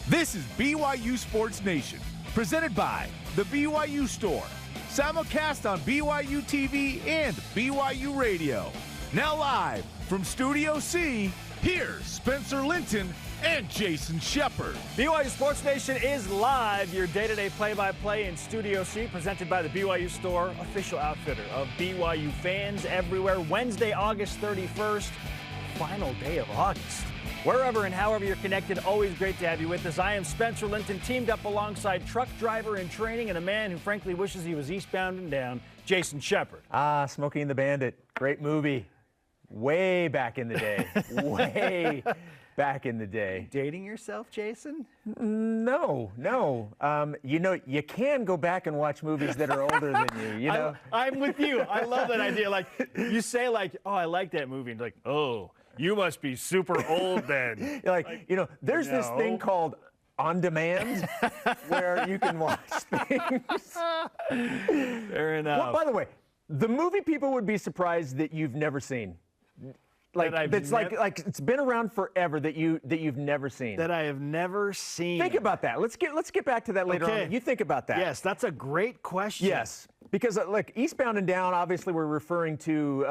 This is BYU Sports Nation, presented by the BYU Store. Simulcast on BYU TV and BYU Radio. Now live from Studio C, here's Spencer Linton and Jason Shepard. BYU Sports Nation is live, your day-to-day play-by-play in Studio C, presented by the BYU Store, official outfitter of BYU fans everywhere. Wednesday, August 31st, final day of August. Wherever and however you're connected, always great to have you with us. I am Spencer Linton, teamed up alongside truck driver in training and a man who frankly wishes he was eastbound and down, Jason Shepard. Smokey and the Bandit. Great movie. Way back in the day. Way back in the day. Dating yourself, Jason? No. You know, you can go back and watch movies that are older than you know? I'm with you. I love that idea. Like, you say, like, oh, I like that movie. And like, oh, you must be super old then. There's this thing called on demand where you can watch things. Fair enough. Well, by the way, the movie people would be surprised that you've never seen. Like it's been around forever that you've never seen. That I have never seen. Think about that. Let's get back to that later on. You think about that. Yes, that's a great question. Yes, because look, eastbound and down. Obviously, we're referring to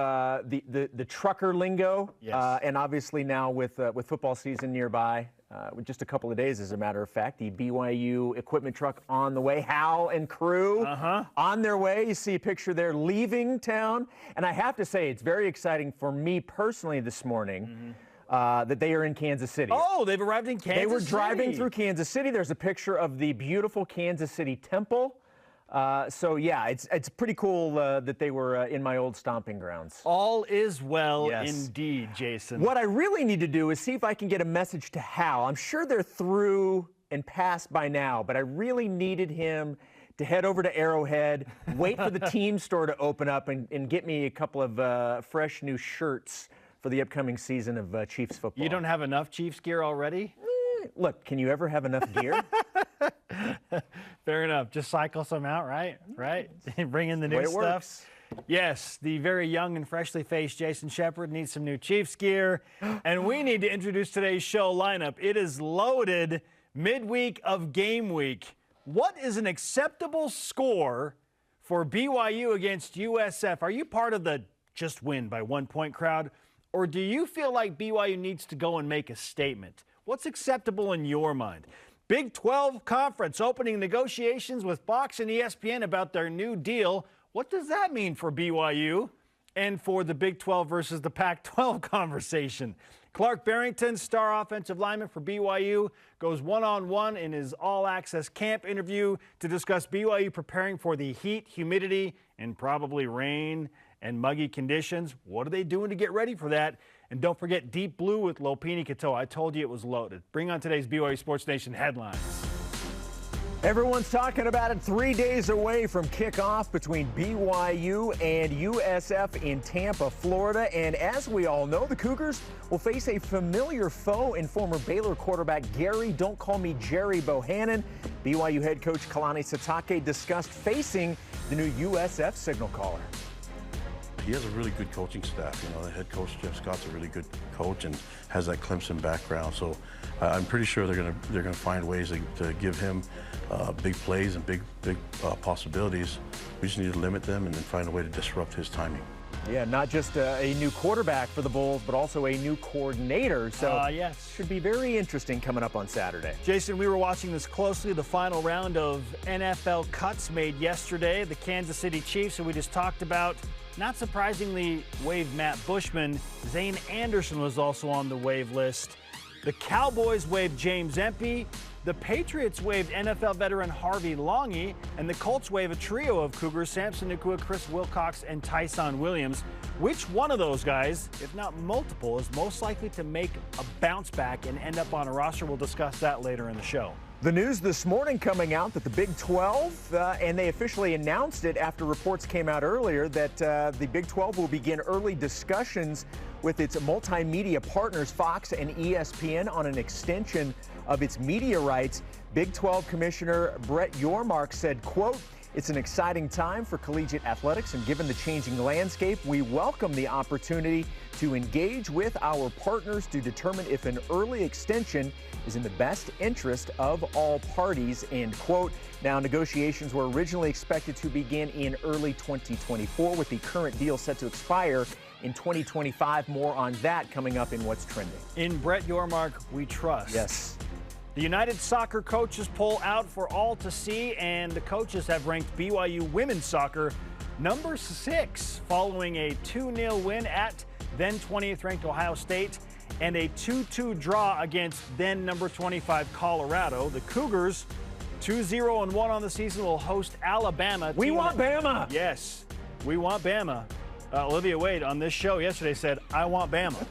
the trucker lingo. Yes. And obviously now with football season nearby, with just a couple of days, as a matter of fact, the BYU equipment truck on the way. Hal and crew on their way. You see a picture there leaving town. And I have to say, it's very exciting for me personally this morning that they are in Kansas City. Oh, they've arrived in Kansas City. They were driving through Kansas City. There's a picture of the beautiful Kansas City Temple. So, yeah, it's pretty cool that they were in my old stomping grounds. All is well indeed, Jason. What I really need to do is see if I can get a message to Hal. I'm sure they're through and past by now, but I really needed him to head over to Arrowhead, wait for the team store to open up, and get me a couple of fresh new shirts for the upcoming season of Chiefs football. You don't have enough Chiefs gear already? Look, can you ever have enough gear? Fair enough. Just cycle some out, right? Bring in the new stuff. Yes, the very young and freshly faced Jason Shepard needs some new Chiefs gear. And we need to introduce today's show lineup. It is loaded midweek of game week. What is an acceptable score for BYU against USF? Are you part of the just win by 1 point crowd? Or do you feel like BYU needs to go and make a statement? What's acceptable in your mind? Big 12 Conference opening negotiations with Fox and ESPN about their new deal. What does that mean for BYU and for the Big 12 versus the Pac-12 conversation? Clark Barrington, star offensive lineman for BYU, goes one-on-one in his all-access camp interview to discuss BYU preparing for the heat, humidity, and probably rain and muggy conditions. What are they doing to get ready for that? And don't forget Deep Blue with Lopini Katoa. I told you it was loaded. Bring on today's BYU Sports Nation headlines. Everyone's talking about it 3 days away from kickoff between BYU and USF in Tampa, Florida. And as we all know, the Cougars will face a familiar foe in former Baylor quarterback Gary "Don't Call Me Jerry" Bohannon. BYU head coach Kalani Sitake discussed facing the new USF signal caller. He has a really good coaching staff. You know, the head coach, Jeff Scott's a really good coach and has that Clemson background. So I'm pretty sure they're gonna find ways to give him big plays and big possibilities. We just need to limit them and then find a way to disrupt his timing. Yeah, not just a new quarterback for the Bulls, but also a new coordinator. So yes, should be very interesting coming up on Saturday. Jason, we were watching this closely. The final round of NFL cuts made yesterday. The Kansas City Chiefs, who we just talked about, not surprisingly, waived Matt Bushman. Zane Anderson was also on the waive list. The Cowboys waived James Empey. The Patriots waived NFL veteran Harvey Longy. And the Colts waived a trio of Cougars, Samson Nacua, Chris Wilcox, and Tyson Williams. Which one of those guys, if not multiple, is most likely to make a bounce back and end up on a roster? We'll discuss that later in the show. The news this morning coming out that the Big 12, and they officially announced it after reports came out earlier, that the Big 12 will begin early discussions with its multimedia partners, Fox and ESPN, on an extension of its media rights. Big 12 Commissioner Brett Yormark said, quote, It's an exciting time for collegiate athletics, and given the changing landscape, we welcome the opportunity to engage with our partners to determine if an early extension is in the best interest of all parties, end quote. Now, negotiations were originally expected to begin in early 2024, with the current deal set to expire in 2025. More on that coming up in What's Trending. In Brett Yormark, we trust. Yes. The United Soccer Coaches poll out for all to see, and the coaches have ranked BYU women's soccer number 6 following a 2-0 win at then 20th ranked Ohio State and a 2-2 draw against then number 25 Colorado. The Cougars, 2-0-1 on the season, will host Alabama. We want Bama. Yes, we want Bama. Olivia Wade on this show yesterday said, I want Bama.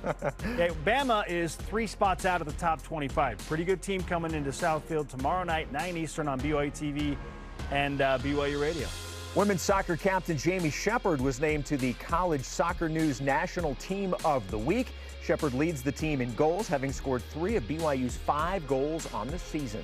Okay, Bama is 3 spots out of the top 25. Pretty good team coming into Southfield tomorrow night, 9 Eastern on BYU TV and BYU Radio. Women's soccer captain Jamie Shepard was named to the College Soccer News National Team of the Week. Shepard leads the team in goals, having scored 3 of BYU's 5 goals on the season.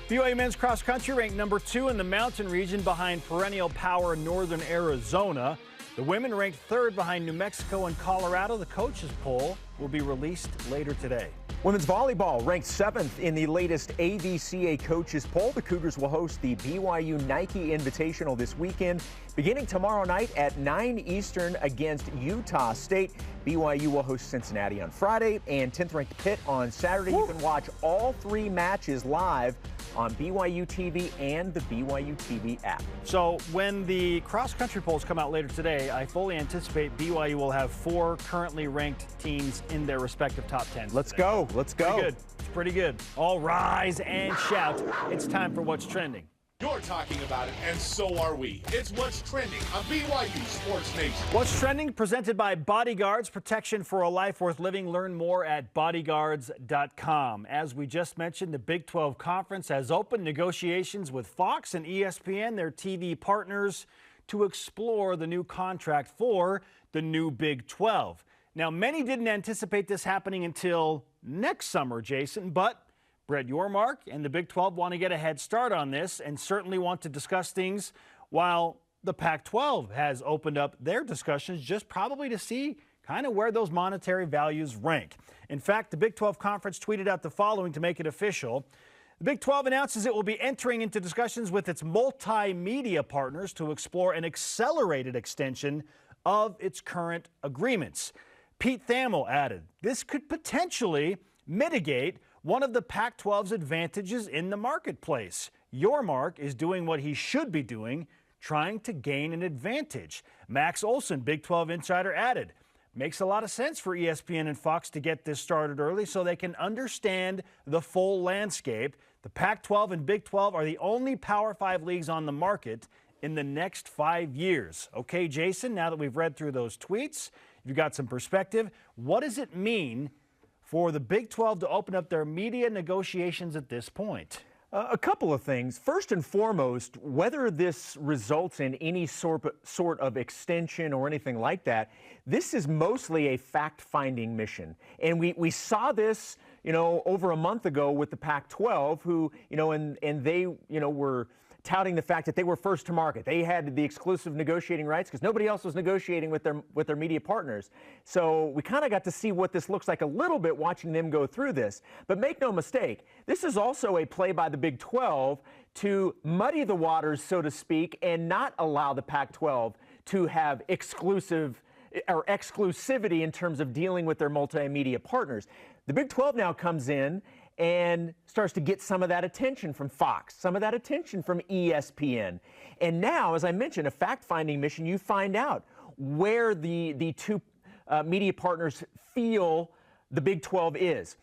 BYU men's cross country ranked number 2 in the Mountain region behind perennial power Northern Arizona. The women ranked 3rd behind New Mexico and Colorado. The coaches poll will be released later today. Women's volleyball ranked 7th in the latest AVCA coaches poll. The Cougars will host the BYU Nike Invitational this weekend, beginning tomorrow night at 9 Eastern against Utah State. BYU will host Cincinnati on Friday and 10th ranked Pitt on Saturday. You can watch all 3 matches live on BYU TV and the BYU TV app. So when the cross-country polls come out later today, I fully anticipate BYU will have 4 currently ranked teams in their respective top 10s. Let's go. Let's go. Pretty good. It's pretty good. All rise and shout. It's time for What's Trending. You're talking about it, and so are we. It's What's Trending on BYU Sports Nation. What's Trending, presented by Bodyguards, protection for a life worth living. Learn more at bodyguards.com. As we just mentioned, the Big 12 Conference has opened negotiations with Fox and ESPN, their TV partners, to explore the new contract for the new Big 12. Now, many didn't anticipate this happening until next summer, Jason, but Brett Yormark and the Big 12 want to get a head start on this and certainly want to discuss things while the Pac-12 has opened up their discussions, just probably to see kind of where those monetary values rank. In fact, the Big 12 Conference tweeted out the following to make it official. The Big 12 announces it will be entering into discussions with its multimedia partners to explore an accelerated extension of its current agreements. Pete Thamel added, this could potentially mitigate one of the Pac-12's advantages in the marketplace. Yormark is doing what he should be doing, trying to gain an advantage. Max Olson, Big 12 insider, added, makes a lot of sense for ESPN and Fox to get this started early so they can understand the full landscape. The Pac-12 and Big 12 are the only Power 5 leagues on the market in the next 5 years. Okay, Jason, now that we've read through those tweets, you've got some perspective. What does it mean for the Big 12 to open up their media negotiations at this point? A couple of things. First and foremost, whether this results in any sort of extension or anything like that, this is mostly a fact-finding mission. And we saw this, over a month ago with the Pac-12, who, and they, were touting the fact that they were first to market. They had the exclusive negotiating rights because nobody else was negotiating with their media partners. So we kind of got to see what this looks like a little bit watching them go through this. But make no mistake, this is also a play by the Big 12 to muddy the waters, so to speak, and not allow the Pac-12 to have exclusivity in terms of dealing with their multimedia partners. The Big 12 now comes in and starts to get some of that attention from Fox, some of that attention from ESPN. And now, as I mentioned, a fact-finding mission, you find out where the 2 media partners feel the Big 12 is.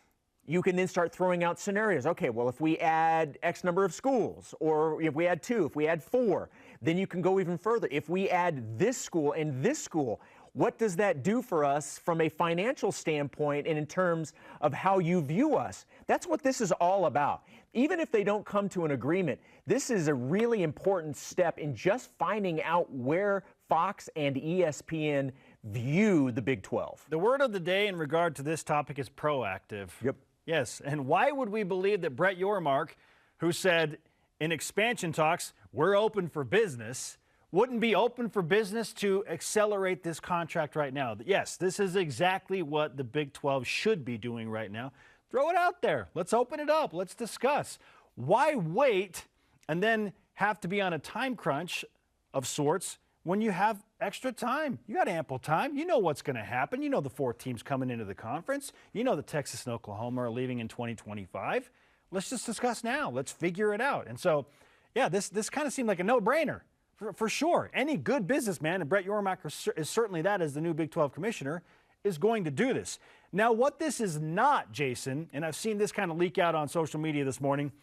You can then start throwing out scenarios. Okay, well, if we add X number of schools, or if we add 2, if we add 4, then you can go even further. If we add this school and this school, what does that do for us from a financial standpoint and in terms of how you view us? That's what this is all about. Even if they don't come to an agreement, this is a really important step in just finding out where Fox and ESPN view the Big 12. The word of the day in regard to this topic is proactive. Yep. Yes, and why would we believe that Brett Yormark, who said in expansion talks, we're open for business, wouldn't be open for business to accelerate this contract right now. Yes, this is exactly what the Big 12 should be doing right now. Throw it out there. Let's open it up. Let's discuss. Why wait and then have to be on a time crunch of sorts when you have extra time? You got ample time. You know what's going to happen. You know the 4 teams coming into the conference. You know the Texas and Oklahoma are leaving in 2025. Let's just discuss now. Let's figure it out. And so, yeah, this kind of seemed like a no-brainer. For sure, any good businessman, and Brett Yormark is certainly that as the new Big 12 commissioner, is going to do this. Now, what this is not, Jason, and I've seen this kind of leak out on social media this morning,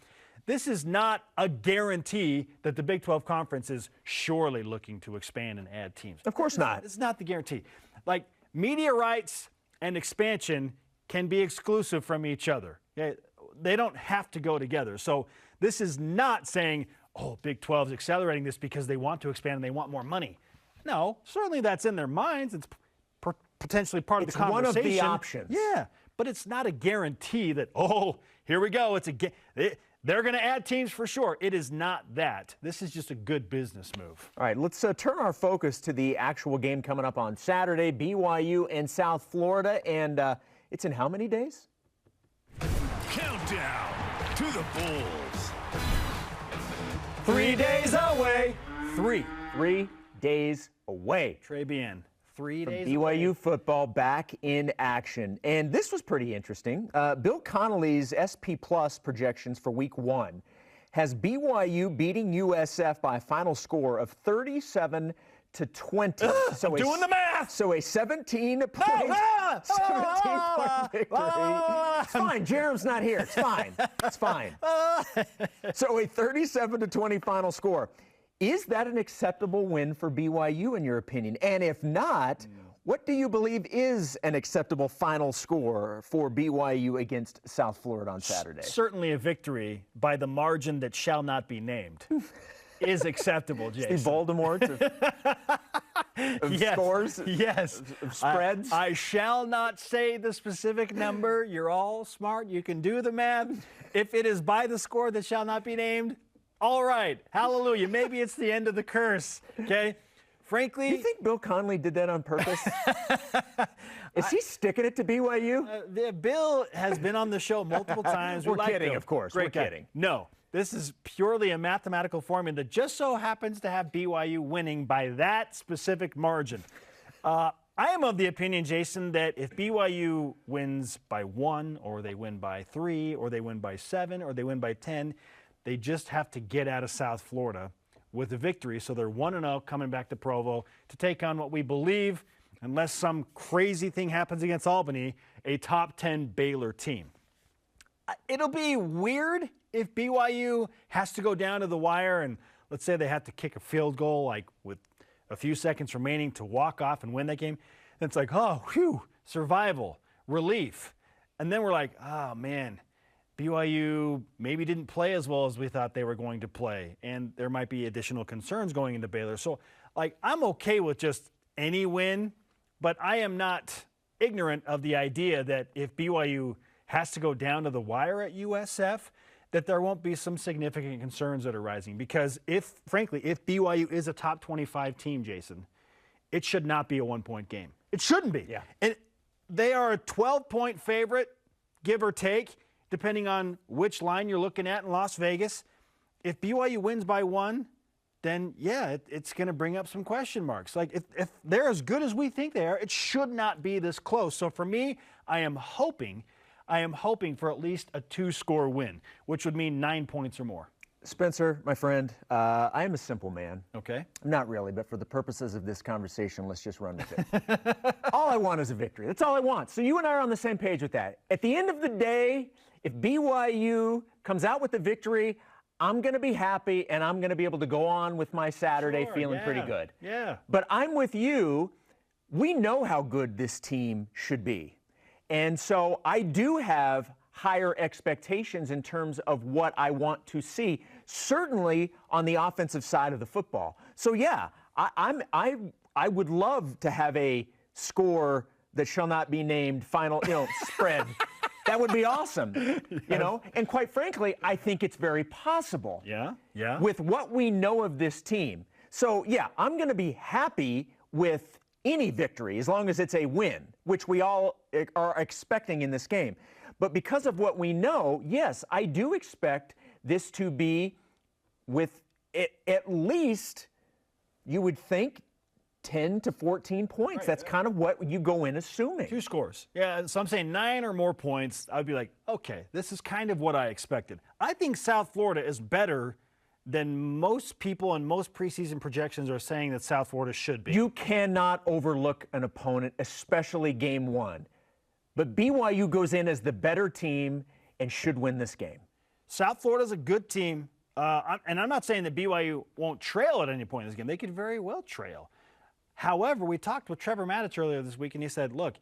this is not a guarantee that the Big 12 Conference is surely looking to expand and add teams. Of course not. It's not the guarantee. Like, media rights and expansion can be exclusive from each other. Okay? They don't have to go together. So this is not saying, oh, Big 12 is accelerating this because they want to expand and they want more money. No, certainly that's in their minds. It's potentially part of the conversation. It's one of the options. Yeah, but it's not a guarantee that, oh, here we go. They're going to add teams for sure. It is not that. This is just a good business move. All right, let's turn our focus to the actual game coming up on Saturday, BYU and South Florida. And it's in how many days? Countdown to the Bulls. 3 days away. Three days away. Trey Bien, 3 days BYU away. football back in action. And this was pretty interesting. Bill Connolly's SP Plus projections for week 1 has BYU beating USF by a final score of 37-20. So I'm doing the math. So a 17-point victory. It's fine. Jerem's not here. It's fine. It's fine. So a 37-20 final score. Is that an acceptable win for BYU in your opinion? And if not, what do you believe is an acceptable final score for BYU against South Florida on Saturday? Certainly a victory by the margin that shall not be named is acceptable, Jason. The Voldemort of Yes, scores? Yes. Of spreads? I shall not say the specific number. You're all smart. You can do the math. If it is by the score that shall not be named, all right. Hallelujah. Maybe it's the end of the curse. Okay? Frankly, Do you think Bill Connolly did that on purpose? Is he sticking it to BYU? Bill has been on the show multiple times. We're kidding, Bill. of course. Great We're guy. kidding. No, this is purely a mathematical formula that just so happens to have BYU winning by that specific margin. I am of the opinion, Jason, that if BYU wins by 1, or they win by 3, or they win by 7, or they win by 10, they just have to get out of South Florida with a victory. So they're 1-0 coming back to Provo to take on what we believe, unless some crazy thing happens against Albany, a top 10 Baylor team. It'll be weird if BYU has to go down to the wire and let's say they have to kick a field goal like with a few seconds remaining to walk off and win that game. Then it's like, oh, whew, survival, relief. And then we're like, oh, man, BYU maybe didn't play as well as we thought they were going to play, and there might be additional concerns going into Baylor. So, like, I'm okay with just any win, but I am not ignorant of the idea that if BYU has to go down to the wire at USF, that there won't be some significant concerns that are rising. Because frankly, if BYU is a top 25 team, Jason, it should not be a 1-point game. It shouldn't be. Yeah. And they are a 12-point favorite, give or take, depending on which line you're looking at in Las Vegas. If BYU wins by 1, then, yeah, it's going to bring up some question marks. Like, if they're as good as we think they are, it should not be this close. So for me, I am hoping for at least a 2-score win, which would mean 9 points or more. Spencer, my friend, I am a simple man. Okay. Not really, but for the purposes of this conversation, let's just run with it. All I want is a victory. That's all I want. So you and I are on the same page with that. At the end of the day, if BYU comes out with a victory, I'm going to be happy, and I'm going to be able to go on with my Saturday feeling pretty good. Yeah. But I'm with you. We know how good this team should be. And so I do have higher expectations in terms of what I want to see, certainly on the offensive side of the football. So, yeah, I would love to have a score that shall not be named final, spread. That would be awesome, you know? And quite frankly, I think it's very possible. Yeah, yeah. With what we know of this team. So, yeah, I'm going to be happy with any victory as long as it's a win, which we all are expecting in this game. But because of what we know, yes, I do expect this to be with at least, you would think, 10 to 14 points. Right. That's kind of what you go in assuming. 2 scores. Yeah, so I'm saying 9 or more points. I'd be like, okay, this is kind of what I expected. I think South Florida is better than most people and most preseason projections are saying that South Florida should be. You cannot overlook an opponent, especially game 1. But BYU goes in as the better team and should win this game. South Florida's a good team. And I'm not saying that BYU won't trail at any point in this game. They could very well trail. However, we talked with Trevor Matich earlier this week, and he said, look,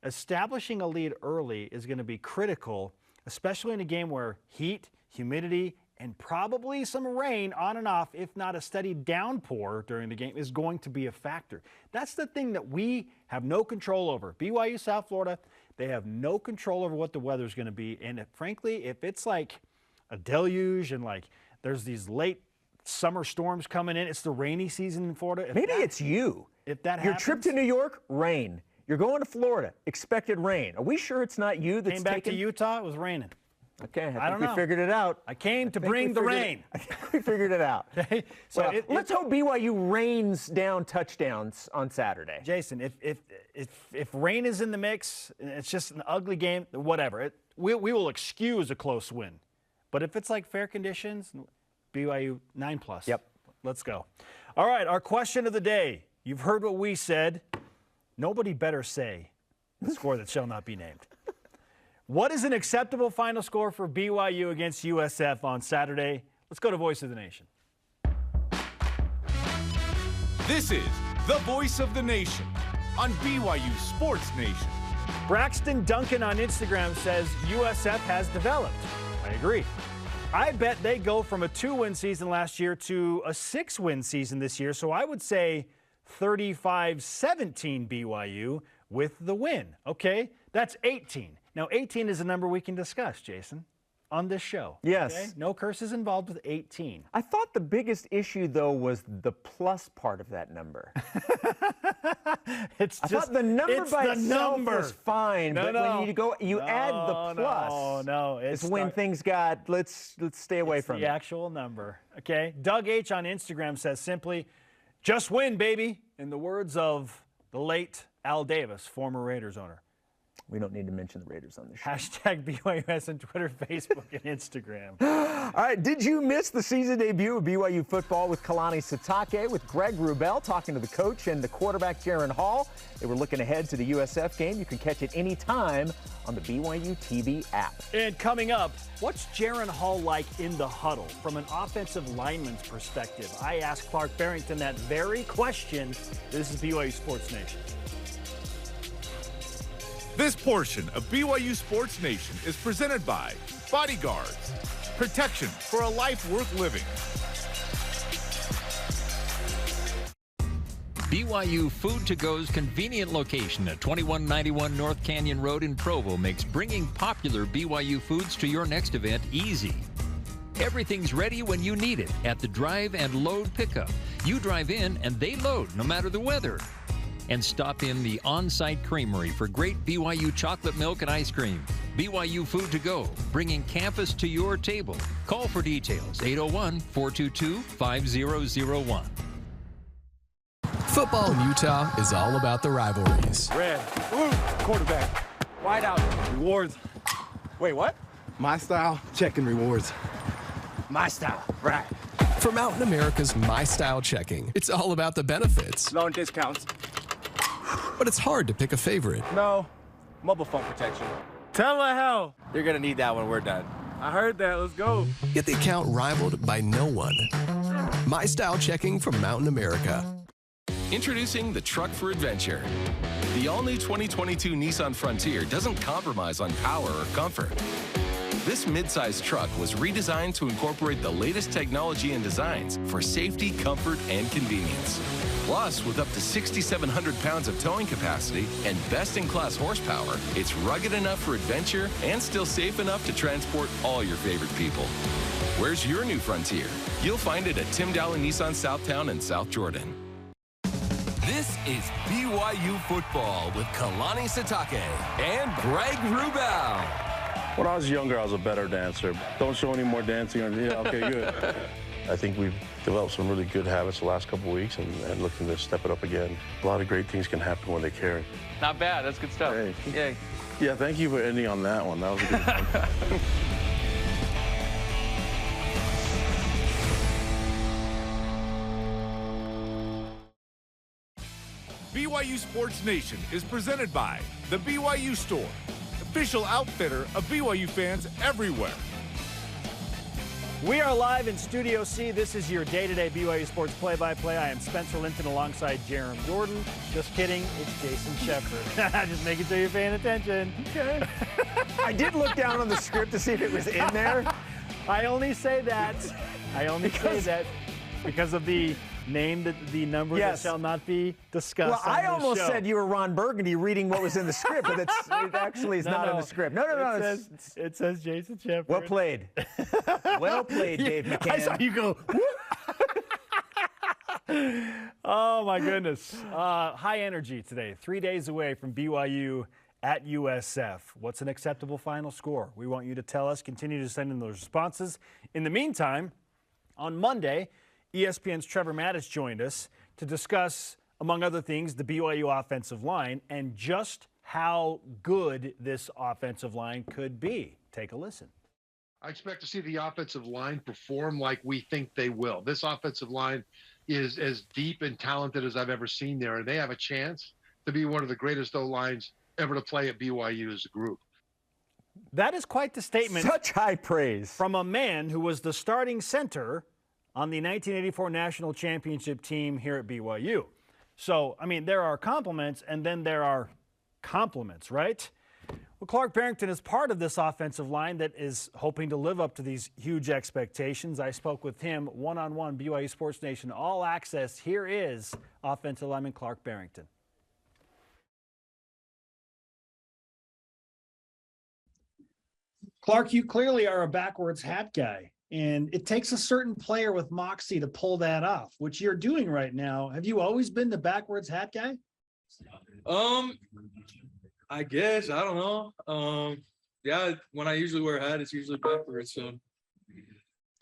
establishing a lead early is going to be critical, especially in a game where heat, humidity, and probably some rain on and off, if not a steady downpour during the game, is going to be a factor. That's the thing that we have no control over. BYU, South Florida, they have no control over what the weather's going to be. And frankly, if it's like a deluge and like there's these late summer storms coming in, it's the rainy season in Florida. Maybe it's you. If that Your happens, trip to New York, rain. You're going to Florida, expected rain. Are we sure it's not you that's came back to Utah, it was raining. Okay, I think we figured it out. I came to bring the rain. I think we figured it out. Okay? So well, let's hope BYU rains down touchdowns on Saturday. Jason, if rain is in the mix, it's just an ugly game, whatever. We will excuse a close win. But if it's like fair conditions, BYU 9+. Yep. Let's go. All right, our question of the day. You've heard what we said. Nobody better say the score that shall not be named. What is an acceptable final score for BYU against USF on Saturday? Let's go to Voice of the Nation. This is the Voice of the Nation on BYU Sports Nation. Braxton Duncan on Instagram says USF has developed. I agree. I bet they go from a 2-win season last year to a 6-win season this year, so I would say 35-17 BYU with the win. Okay, that's 18. Now, 18 is a number we can discuss, Jason, on this show. Yes. Okay? No curses involved with 18. I thought the biggest issue, though, was the plus part of that number. I thought the number by itself was fine, but when you add the plus, it's when things got, let's stay away from it. The actual number. Okay. Doug H. on Instagram says simply, just win, baby, in the words of the late Al Davis, former Raiders owner. We don't need to mention the Raiders on this show. Hashtag BYUSN, Twitter, Facebook, and Instagram. All right, did you miss the season debut of BYU football with Kalani Sitake, with Greg Wrubell talking to the coach and the quarterback, Jaron Hall? They were looking ahead to the USF game. You can catch it anytime on the BYU TV app. And coming up, what's Jaron Hall like in the huddle from an offensive lineman's perspective? I asked Clark Barrington that very question. This is BYU Sports Nation. This portion of BYU Sports Nation is presented by Bodyguards, protection for a life worth living. BYU Food to Go's convenient location at 2191 North Canyon Road in Provo makes bringing popular BYU foods to your next event easy. Everything's ready when you need it at the drive and load pickup. You drive in and they load no matter the weather. And stop in the on-site creamery for great BYU chocolate milk and ice cream. BYU Food to Go, bringing campus to your table. Call for details, 801-422-5001. Football in Utah is all about the rivalries. Red, woo, quarterback, wide out, rewards. Wait, what? My style, checking rewards. My style, right. For Mountain America's My Style Checking, it's all about the benefits. Loan discounts. But it's hard to pick a favorite. No, mobile phone protection. Telehealth. You're gonna need that when we're done. I heard that. Let's go. Get the account rivaled by no one. My Style Checking from Mountain America. Introducing the truck for adventure. The all-new 2022 Nissan Frontier doesn't compromise on power or comfort. This midsize truck was redesigned to incorporate the latest technology and designs for safety, comfort, and convenience. Plus, with up to 6,700 pounds of towing capacity and best-in-class horsepower, it's rugged enough for adventure and still safe enough to transport all your favorite people. Where's your new frontier? You'll find it at Tim Dowling Nissan Southtown and South Jordan. This is BYU football with Kalani Sitake and Greg Wrubell. When I was younger, I was a better dancer. Don't show any more dancing. Yeah, okay, good. I think we've developed some really good habits the last couple of weeks and looking to step it up again. A lot of great things can happen when they carry. Not bad. That's good stuff. Hey. Yay. Yeah, thank you for ending on that one. That was a good one. BYU Sports Nation is presented by the BYU Store, official outfitter of BYU fans everywhere. We are live in Studio C. This is your day-to-day BYU Sports play-by-play. I am Spencer Linton alongside Jerem Jordan. Just kidding, it's Jason Shepard. Just making sure you're paying attention. Okay. I did look down on the script to see if it was in there. I only say that because of the name, the number that shall not be discussed. Well, I almost said you were Ron Burgundy reading what was in the script, but it actually is not in the script. No. It says Jason Shepard. Well played. Well played, Dave McCann. I saw you go. Oh, my goodness. High energy today. 3 days away from BYU at USF. What's an acceptable final score? We want you to tell us. Continue to send in those responses. In the meantime, on Monday, ESPN's Trevor Mattis joined us to discuss, among other things, the BYU offensive line and just how good this offensive line could be. Take a listen. I expect to see the offensive line perform like we think they will. This offensive line is as deep and talented as I've ever seen there, and they have a chance to be one of the greatest O-lines ever to play at BYU as a group. That is quite the statement. Such high praise. From a man who was the starting center on the 1984 National Championship team here at BYU. So, I mean, there are compliments and then there are compliments, right? Well, Clark Barrington is part of this offensive line that is hoping to live up to these huge expectations. I spoke with him one-on-one, BYU Sports Nation All Access. Here is offensive lineman Clark Barrington. Clark, you clearly are a backwards hat guy. And it takes a certain player with moxie to pull that off, which you're doing right now. Have you always been the backwards hat guy? I guess. I don't know. Yeah, when I usually wear a hat, it's usually backwards. So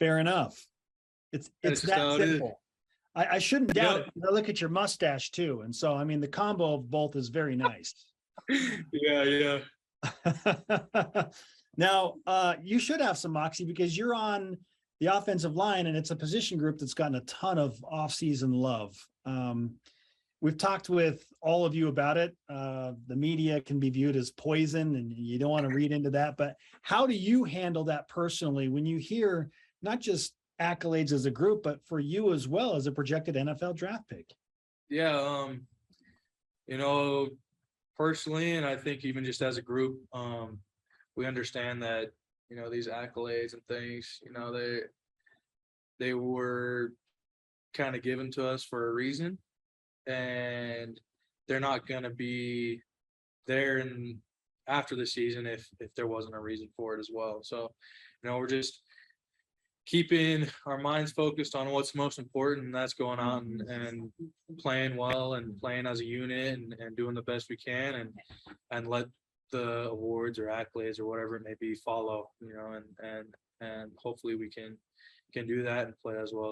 fair enough. It's that simple. I shouldn't doubt it. I look at your mustache too. And so, I mean, the combo of both is very nice. Yeah. Now, you should have some moxie because you're on the offensive line, and it's a position group that's gotten a ton of off-season love. We've talked with all of you about it. The media can be viewed as poison, and you don't want to read into that. But how do you handle that personally when you hear not just accolades as a group, but for you as well as a projected NFL draft pick? Yeah, personally, and I think even just as a group, we understand that, these accolades and things, they were kind of given to us for a reason, and they're not going to be there after the season if there wasn't a reason for it as well. So, we're just keeping our minds focused on what's most important, and that's going out and playing well and playing as a unit and doing the best we can and let the awards or accolades or whatever it may be follow, and hopefully we can do that and play as well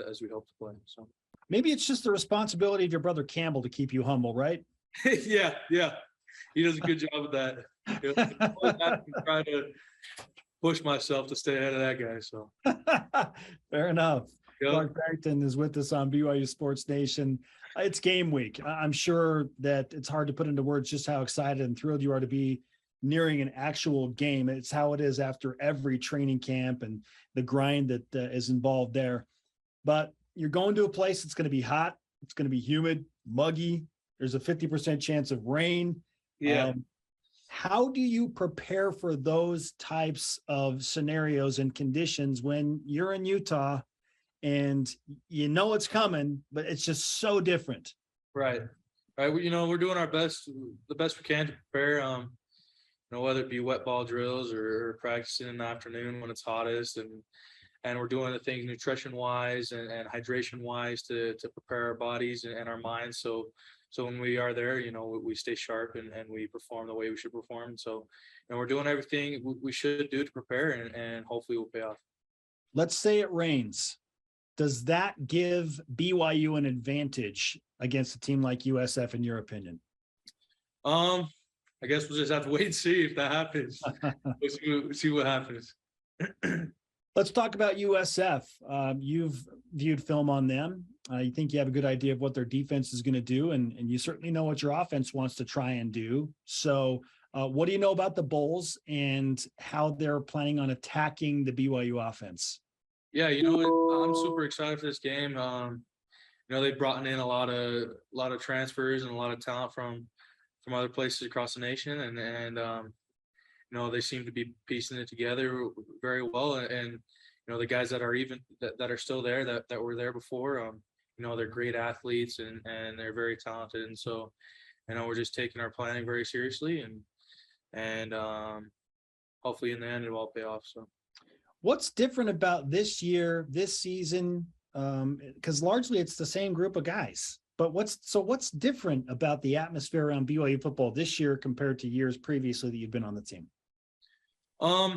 as we hope to play. So maybe it's just the responsibility of your brother Campbell to keep you humble, right? Yeah. He does a good job of that. I try to push myself to stay ahead of that guy. So fair enough. Yep. Clark Barrington is with us on BYU Sports Nation. It's game week. I'm sure that it's hard to put into words just how excited and thrilled you are to be nearing an actual game. It's how it is after every training camp and the grind that is involved there. But you're going to a place that's going to be hot. It's going to be humid, muggy. There's a 50% chance of rain. Yeah. How do you prepare for those types of scenarios and conditions when you're in Utah and you know it's coming, but it's just so different? Right. Right. We're doing our best, the best we can to prepare. Whether it be wet ball drills or practicing in the afternoon when it's hottest, and we're doing the things nutrition wise and hydration wise to prepare our bodies and our minds. So when we are there, we stay sharp and we perform the way we should perform. So, we're doing everything we should do to prepare, and hopefully we'll pay off. Let's say it rains. Does that give BYU an advantage against a team like USF, in your opinion? I guess we'll just have to wait and see if that happens. We'll see what happens. Let's talk about USF. You've viewed film on them. You think you have a good idea of what their defense is going to do, and you certainly know what your offense wants to try and do. So what do you know about the Bulls and how they're planning on attacking the BYU offense? Yeah, I'm super excited for this game. They've brought in a lot of transfers and a lot of talent from other places across the nation, and they seem to be piecing it together very well. And the guys that are that are still there that were there before, they're great athletes and they're very talented. And so, we're just taking our planning very seriously, and hopefully in the end it will all pay off. So, what's different about this year, this season? Because largely it's the same group of guys. But what's different about the atmosphere around BYU football this year compared to years previously that you've been on the team? I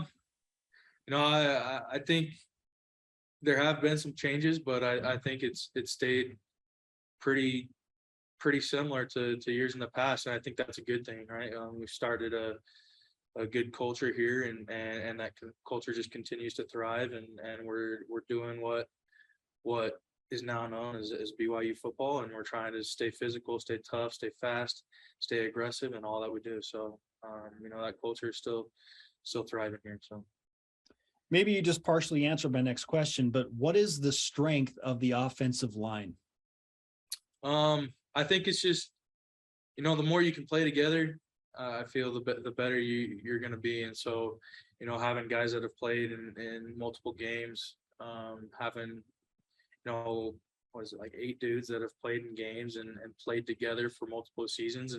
think there have been some changes, but I think it's stayed pretty similar to years in the past, and I think that's a good thing, right? We've started a good culture here, and that culture just continues to thrive, and we're doing what is now known as BYU football, and we're trying to stay physical, stay tough, stay fast, stay aggressive, and all that we do. So, that culture is still thriving here. So, maybe you just partially answered my next question, but what is the strength of the offensive line? I think it's just, the more you can play together, I feel the better you're going to be. And so, having guys that have played in multiple games, having what is it, like 8 dudes that have played in games and played together for multiple seasons,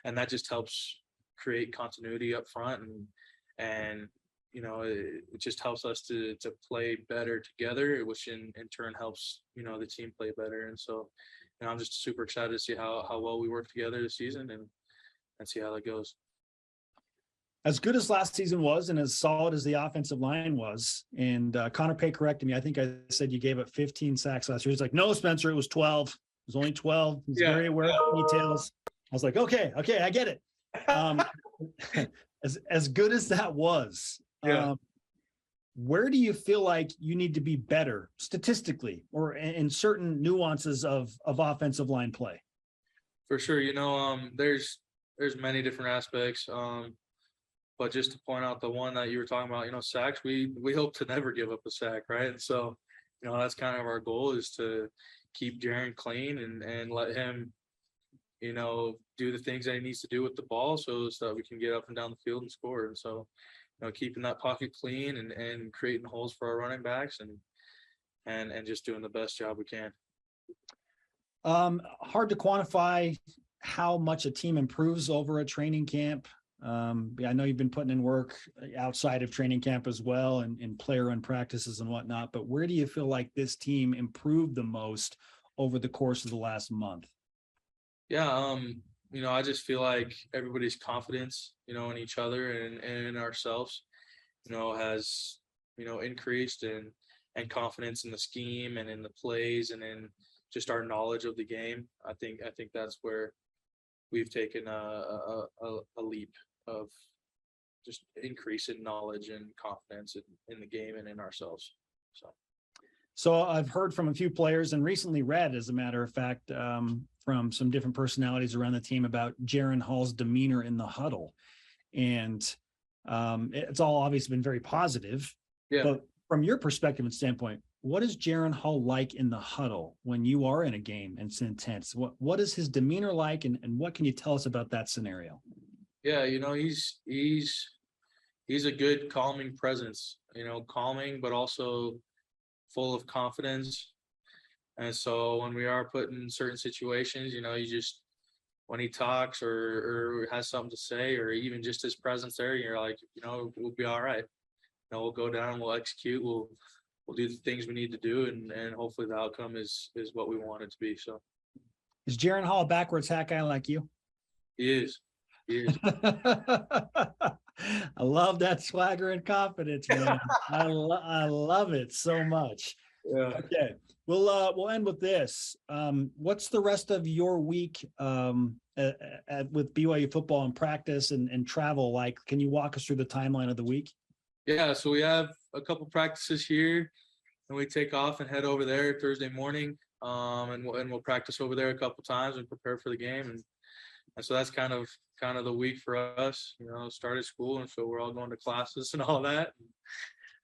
and that just helps create continuity up front, and it just helps us to play better together, which in turn helps the team play better. And so I'm just super excited to see how well we work together this season and see how that goes. As good as last season was, and as solid as the offensive line was, and Connor Pay corrected me. I think I said you gave up 15 sacks last year. He's like, no, Spencer, it was 12. It was only 12. He's very aware of details. I was like, okay, I get it. As good as that was, where do you feel like you need to be better statistically or in certain nuances of offensive line play? For sure. There's many different aspects. But just to point out the one that you were talking about, sacks, we hope to never give up a sack, right? And so, that's kind of our goal, is to keep Jaren clean and let him, do the things that he needs to do with the ball so that we can get up and down the field and score. And so, keeping that pocket clean and creating holes for our running backs and just doing the best job we can. Hard to quantify how much a team improves over a training camp. I know you've been putting in work outside of training camp as well, and in player run practices and whatnot, but where do you feel like this team improved the most over the course of the last month? Yeah. I just feel like everybody's confidence, in each other and in ourselves, has, increased, and confidence in the scheme and in the plays and in just our knowledge of the game. I think that's where we've taken a leap of just increase in knowledge and confidence in the game and in ourselves. So I've heard from a few players and recently read, as a matter of fact, from some different personalities around the team about Jaren Hall's demeanor in the huddle. And it's all obviously been very positive. Yeah. But from your perspective and standpoint, what is Jaren Hall like in the huddle when you are in a game and it's intense? What is his demeanor like, and what can you tell us about that scenario? Yeah, he's a good calming presence, calming, but also full of confidence. And so when we are put in certain situations, you just, when he talks or has something to say, or even just his presence there, you're like, we'll be all right. We'll go down, we'll execute, we'll do the things we need to do, and hopefully the outcome is what we want it to be. So is Jaren Hall a backwards hat guy like you? He is. I love that swagger and confidence, man. I love it so much. Yeah. Okay. We'll end with this. What's the rest of your week with BYU football and practice and travel like? Can you walk us through the timeline of the week? Yeah, so we have a couple practices here, and we take off and head over there Thursday morning, and we'll practice over there a couple times and prepare for the game, and so that's kind of the week for us. Started school, and so we're all going to classes and all that,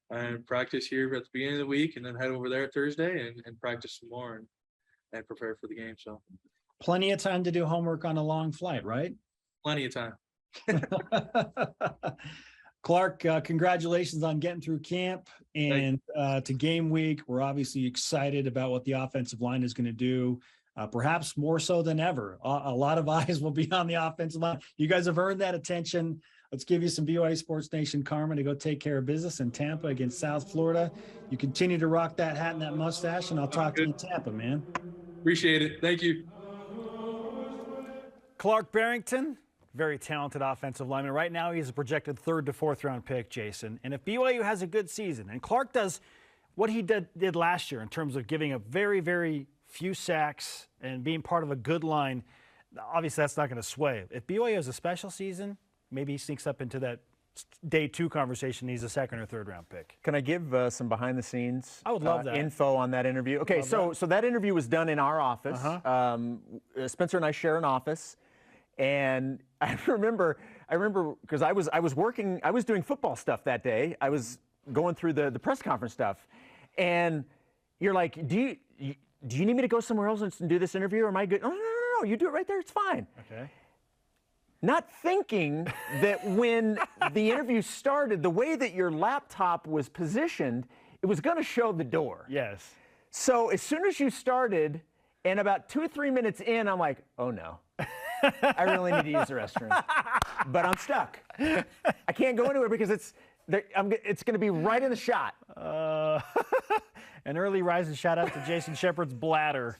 and practice here at the beginning of the week, and then head over there Thursday and practice some more and prepare for the game. So plenty of time to do homework on a long flight, right? Plenty of time. Clark, congratulations on getting through camp and to game week. We're obviously excited about what the offensive line is going to do, perhaps more so than ever. A lot of eyes will be on the offensive line. You guys have earned that attention. Let's give you some BYU Sports Nation karma to go take care of business in Tampa against South Florida. You continue to rock that hat and that mustache, and I'll talk to you in Tampa, man. Appreciate it. Thank you. Clark Barrington, very talented offensive lineman. Right now, he's a projected 3rd to 4th round pick, Jason. And if BYU has a good season, and Clark does what he did last year in terms of giving up very, very few sacks and being part of a good line, obviously that's not going to sway. If BYU has a special season, maybe he sneaks up into that day 2 conversation. He's a 2nd or 3rd round pick. Can I give some behind the scenes I would love that. Info on that interview? Okay, so that interview was done in our office. Spencer and I share an office. And I remember because I was doing football stuff that day. I was going through the press conference stuff, and you're like, do you need me to go somewhere else and do this interview, or am I good? No, you do it right there. It's fine. Okay. Not thinking that when the interview started, the way that your laptop was positioned, it was going to show the door. Yes. So as soon as you started, and about 2 or 3 minutes in, I'm like, oh no. I really need to use the restroom, but I'm stuck. I can't go anywhere because it's going to be right in the shot. An early rising shout out to Jason Shepard's bladder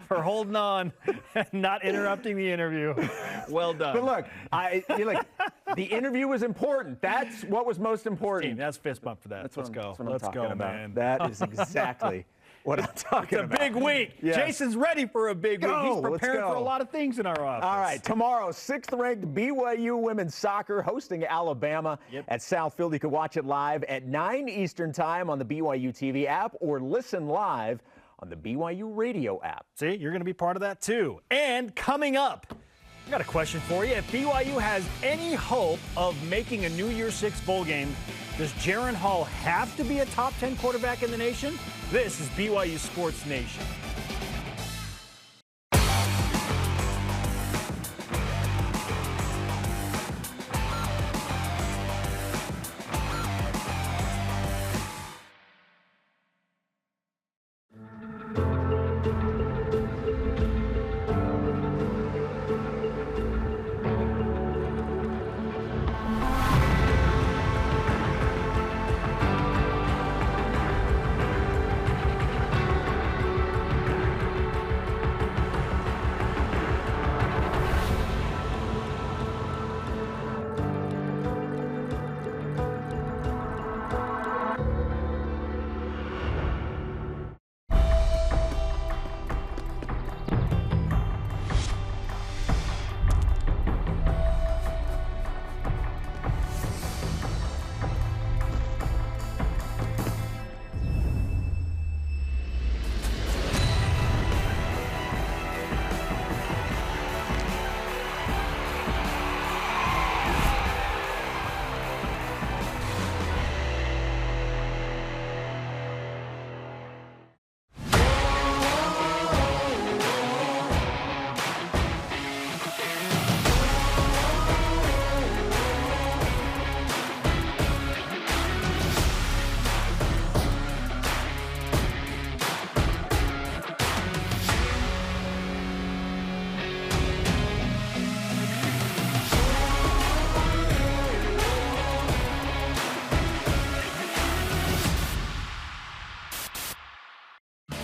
for holding on and not interrupting the interview. Well done. But look, the interview was important. That's what was most important. Team, that's fist bump for that. Let's go. Let's go, man. That is exactly what I'm talking about. It's a big week. Yes. Jason's ready for a big week. He's preparing for a lot of things in our office. All right, tomorrow, 6th-ranked BYU women's soccer hosting Alabama at Southfield. You can watch it live at 9 Eastern Time on the BYU TV app or listen live on the BYU radio app. See, you're going to be part of that too. And coming up, I got a question for you. If BYU has any hope of making a New Year's Six bowl game, does Jaren Hall have to be a top 10 quarterback in the nation? This is BYU Sports Nation.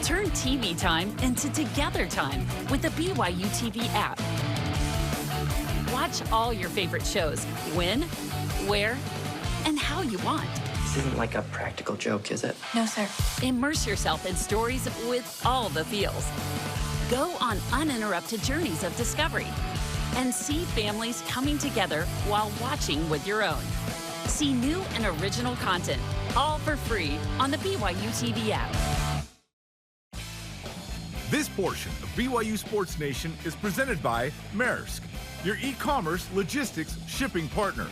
Turn TV time into together time with the BYU TV app. Watch all your favorite shows when, where, and how you want. This isn't like a practical joke, is it? No, sir. Immerse yourself in stories with all the feels. Go on uninterrupted journeys of discovery and see families coming together while watching with your own. See new and original content, all for free on the BYU TV app. This portion of BYU Sports Nation is presented by Maersk, your e-commerce logistics shipping partner.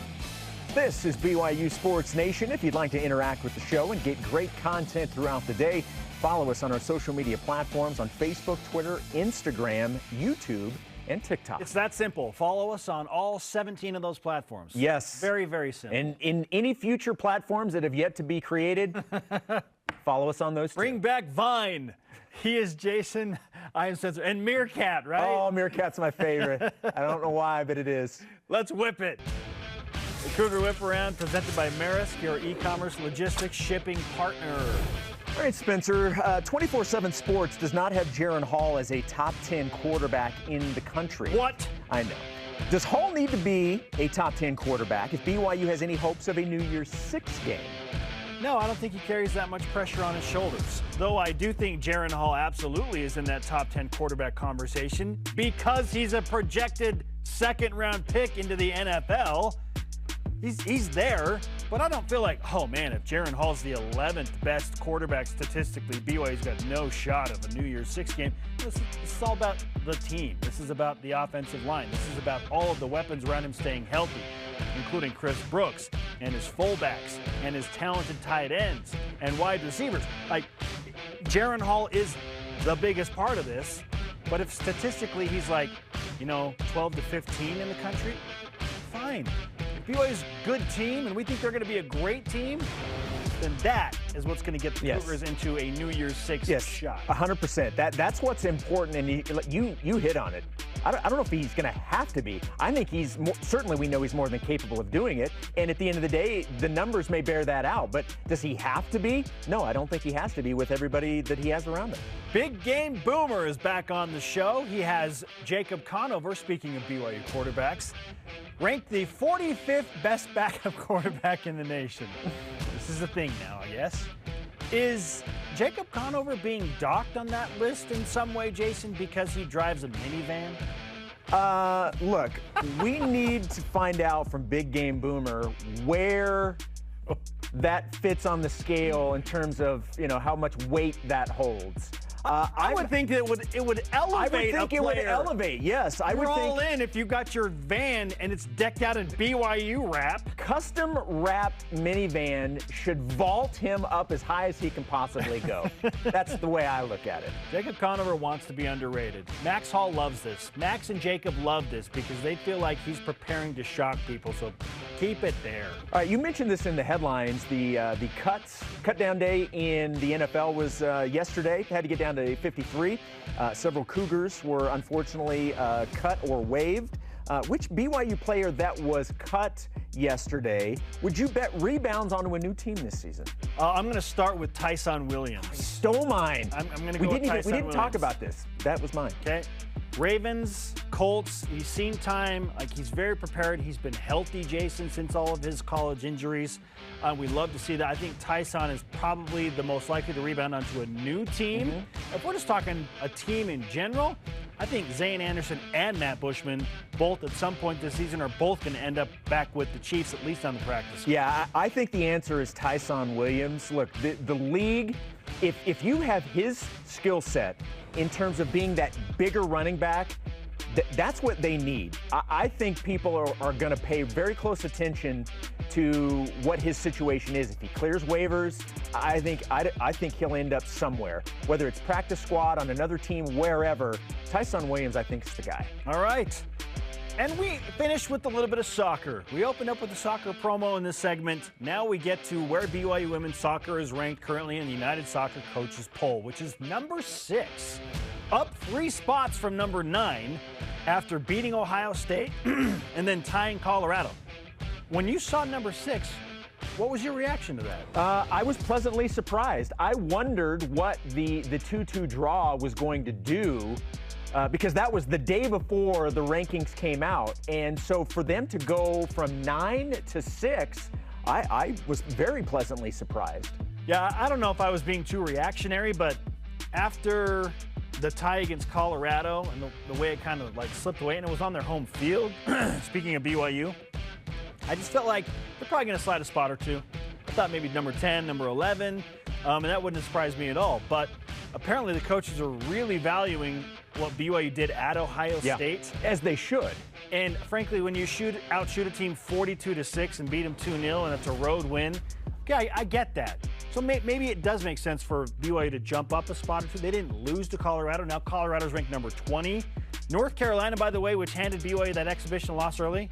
This is BYU Sports Nation. If you'd like to interact with the show and get great content throughout the day, follow us on our social media platforms on Facebook, Twitter, Instagram, YouTube, and TikTok. It's that simple. Follow us on all 17 of those platforms. Yes. Very, very simple. And in any future platforms that have yet to be created, follow us on those Bring back Vine. He is Jason. I am Spencer. And Meerkat, right? Oh, Meerkat's my favorite. I don't know why, but it is. Let's whip it. The Cougar Whip Around presented by Maersk, your e-commerce logistics shipping partner. All right, Spencer, 24/7 Sports does not have Jaron Hall as a top 10 quarterback in the country. What? I know. Does Hall need to be a top 10 quarterback if BYU has any hopes of a New Year's Six game? No, I don't think he carries that much pressure on his shoulders. Though I do think Jaron Hall absolutely is in that top 10 quarterback conversation because he's a projected second-round pick into the NFL. He's there, but I don't feel like, oh man, if Jaron Hall's the 11th best quarterback statistically, BYU's got no shot of a New Year's Six game. This is all about the team. This is about the offensive line. This is about all of the weapons around him staying healthy, including Chris Brooks and his fullbacks and his talented tight ends and wide receivers. Like, Jaron Hall is the biggest part of this, but if statistically he's like, 12 to 15 in the country, fine. If BYU's a good team and we think they're going to be a great team, then that is what's going to get the Cougars into a New Year's Six shot. 100%. That's what's important, and you hit on it. I don't know if he's going to have to be. I think he's certainly, we know he's more than capable of doing it, and at the end of the day, the numbers may bear that out, but does he have to be? No, I don't think he has to be with everybody that he has around him. Big Game Boomer is back on the show. He has Jacob Conover, speaking of BYU quarterbacks, ranked the 45th best backup quarterback in the nation. This is a thing now, I guess. Is Jacob Conover being docked on that list in some way, Jason, because he drives a minivan? Look, we need to find out from Big Game Boomer where that fits on the scale in terms of, how much weight that holds. I would think that it would elevate. I would think it would elevate. Yes, I would think. All in if you got your van and it's decked out in BYU wrap. Custom wrapped minivan should vault him up as high as he can possibly go. That's the way I look at it. Jacob Conover wants to be underrated. Max Hall loves this. Max and Jacob love this because they feel like he's preparing to shock people. So keep it there. All right, you mentioned this in the headlines. The cut down day in the NFL was yesterday. Had to get down to 53. Several Cougars were unfortunately cut or waived. Which BYU player that was cut yesterday would you bet rebounds onto a new team this season? I'm going to start with Tyson Williams. Stole mine. I'm going to go with Tyson Williams. We didn't talk about this. That was mine. Okay. Ravens, Colts, he's seen time. Like, he's very prepared. He's been healthy, Jason, since all of his college injuries. We love to see that. I think Tyson is probably the most likely to rebound onto a new team. Mm-hmm. If we're just talking a team in general, I think Zane Anderson and Matt Bushman, both at some point this season, are both going to end up back with the Chiefs, at least on the practice squad. Yeah, I think the answer is Tyson Williams. Look, the league, if you have his skill set in terms of being that bigger running back, that's what they need. I think people are going to pay very close attention to what his situation is. If he clears waivers, I think he'll end up somewhere, whether it's practice squad, on another team, wherever. Tyson Williams, I think, is the guy. All right. And we finished with a little bit of soccer. We opened up with the soccer promo in this segment. Now we get to where BYU women's soccer is ranked currently in the United Soccer Coaches Poll, which is number 6, up 3 spots from number 9 after beating Ohio State and then tying Colorado. When you saw number 6, What was your reaction to that? I was pleasantly surprised. I wondered what the 2-2 draw was going to do because that was the day before the rankings came out. And so for them to go from 9 to 6, I was very pleasantly surprised. Yeah, I don't know if I was being too reactionary, but after the tie against Colorado and the way it kind of like slipped away, and it was on their home field, speaking of BYU, I just felt like they're probably going to slide a spot or two. I thought maybe number 10, number 11, and that wouldn't surprise me at all. But apparently the coaches are really valuing what BYU did at Ohio State. As they should. And frankly, when you outshoot a team 42-6 and beat them 2-0 and it's a road win, okay, I get that. So maybe it does make sense for BYU to jump up a spot or two. They didn't lose to Colorado. Now Colorado's ranked number 20. North Carolina, by the way, which handed BYU that exhibition loss early,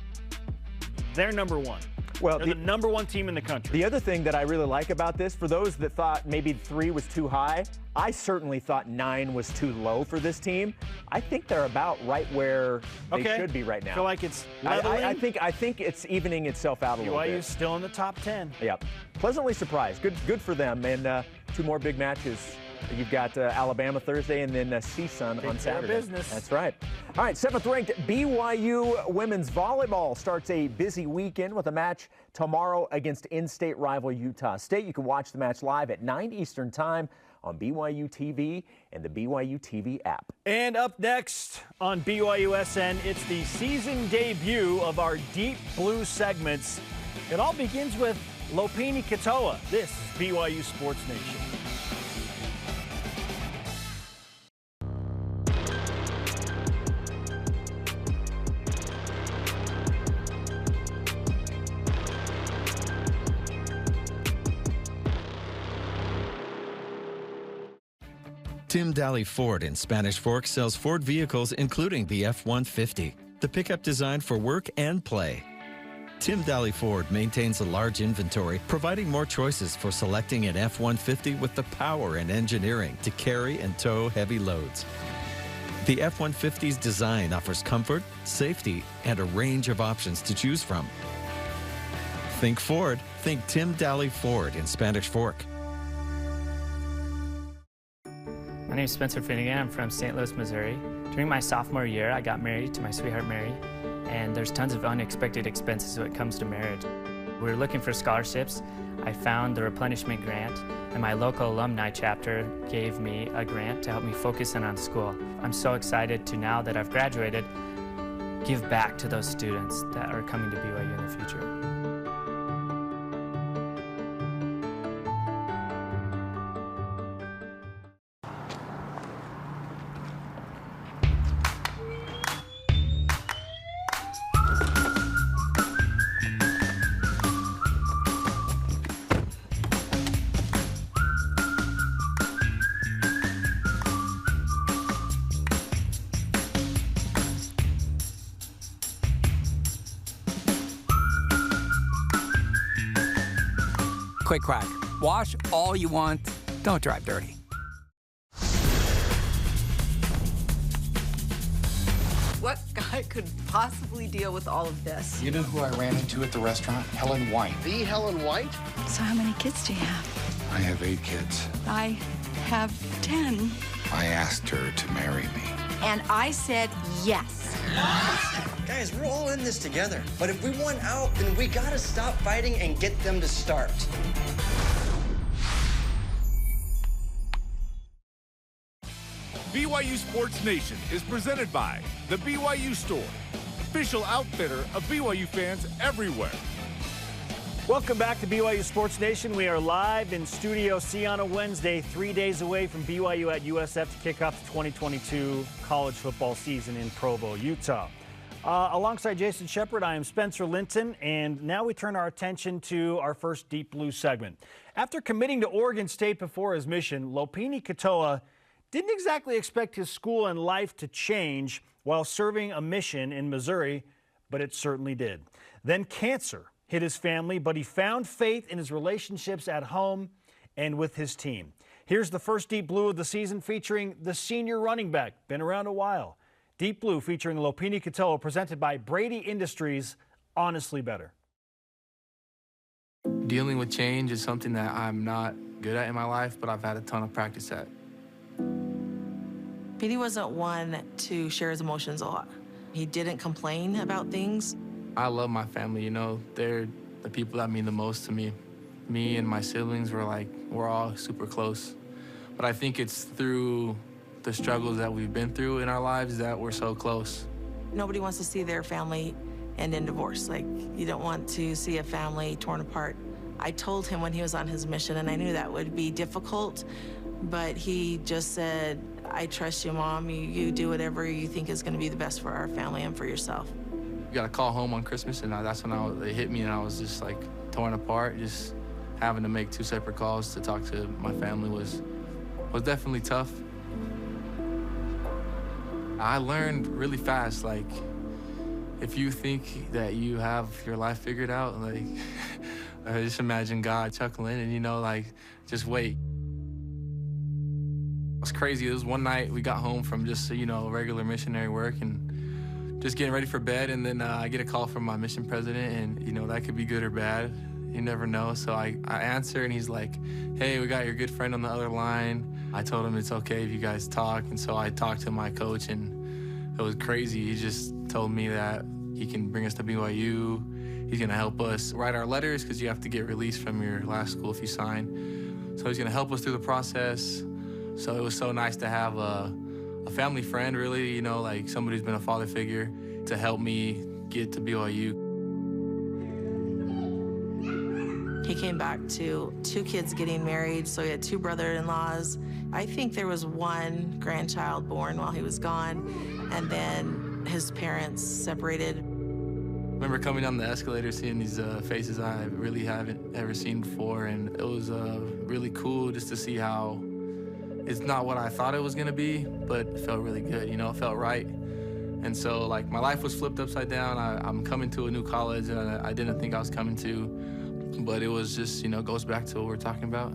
they're number 1. Well, they're the number 1 team in the country. The other thing that I really like about this, for those that thought maybe 3 was too high, I certainly thought 9 was too low for this team. I think they're about right where they should be right now. Feel like it's leveling? I think it's evening itself out a little bit. BYU's still in the top 10. Yep. Pleasantly surprised. Good for them. And 2 more big matches. You've got Alabama Thursday and then CSUN on Saturday. Business. That's right. All right, 7th-ranked BYU women's volleyball starts a busy weekend with a match tomorrow against in-state rival Utah State. You can watch the match live at 9 Eastern Time on BYU TV and the BYU TV app. And up next on BYUSN, it's the season debut of our Deep Blue segments. It all begins with Lopini Katoa. This is BYU Sports Nation. Tim Daly Ford in Spanish Fork sells Ford vehicles including the F-150, the pickup designed for work and play. Tim Daly Ford maintains a large inventory, providing more choices for selecting an F-150 with the power and engineering to carry and tow heavy loads. The F-150's design offers comfort, safety, and a range of options to choose from. Think Ford, think Tim Daly Ford in Spanish Fork. My name is Spencer Linton. I'm from St. Louis, Missouri. During my sophomore year, I got married to my sweetheart, Mary, and there's tons of unexpected expenses when it comes to marriage. We were looking for scholarships. I found the replenishment grant, and my local alumni chapter gave me a grant to help me focus in on school. I'm so excited to, now that I've graduated, give back to those students that are coming to BYU in the future. Quick crack. Wash all you want. Don't drive dirty. What guy could possibly deal with all of this? You know who I ran into at the restaurant? Helen White. The Helen White? So how many kids do you have? I have 8 kids. I have 10. I asked her to marry me. And I said yes. Guys, we're all in this together. But if we want out, then we gotta stop fighting and get them to start. BYU Sports Nation is presented by the BYU Store, official outfitter of BYU fans everywhere. Welcome back to BYU Sports Nation. We are live in Studio C on a Wednesday, 3 days away from BYU at USF to kick off the 2022 college football season in Provo, Utah. Alongside Jason Shepard, I am Spencer Linton, and now we turn our attention to our first Deep Blue segment. After committing to Oregon State before his mission, Lopini Katoa didn't exactly expect his school and life to change while serving a mission in Missouri, but it certainly did. Then cancer hit his family, but he found faith in his relationships at home and with his team. Here's the first Deep Blue of the season featuring the senior running back, been around a while. Deep Blue featuring Lopini Katoa, presented by Brady Industries, Honestly Better. Dealing with change is something that I'm not good at in my life, but I've had a ton of practice at. Petey wasn't one to share his emotions a lot. He didn't complain about things. I love my family, you know. They're the people that mean the most to me. Me and my siblings we're all super close. But I think it's through the struggles that we've been through in our lives that we're so close. Nobody wants to see their family end in divorce. Like, you don't want to see a family torn apart. I told him when he was on his mission, and I knew that would be difficult, but he just said, I trust you, Mom. You do whatever you think is going to be the best for our family and for yourself. You got to call home on Christmas, and that's when it hit me, and I was just like torn apart. Just having to make 2 separate calls to talk to my family was definitely tough. I learned really fast, like, if you think that you have your life figured out, like, just imagine God chuckling and, you know, like, just wait. It was crazy. It was one night we got home from just, you know, regular missionary work and just getting ready for bed, and then I get a call from my mission president, and, you know, that could be good or bad. You never know. So I answer, and he's like, hey, we got your good friend on the other line. I told him it's okay if you guys talk, and so I talked to my coach, and it was crazy. He just told me that he can bring us to BYU. He's gonna help us write our letters, because you have to get released from your last school if you sign. So he's gonna help us through the process. So it was so nice to have a family friend, really, you know, like somebody who's been a father figure to help me get to BYU. He came back to 2 kids getting married, so he had 2 brother-in-laws. I think there was 1 grandchild born while he was gone, and then his parents separated. I remember coming down the escalator, seeing these faces I really haven't ever seen before, and it was really cool just to see how it's not what I thought it was gonna be, but it felt really good, you know, it felt right. And so, like, my life was flipped upside down. I'm coming to a new college that I didn't think I was coming to, but it was just, you know, goes back to what we're talking about.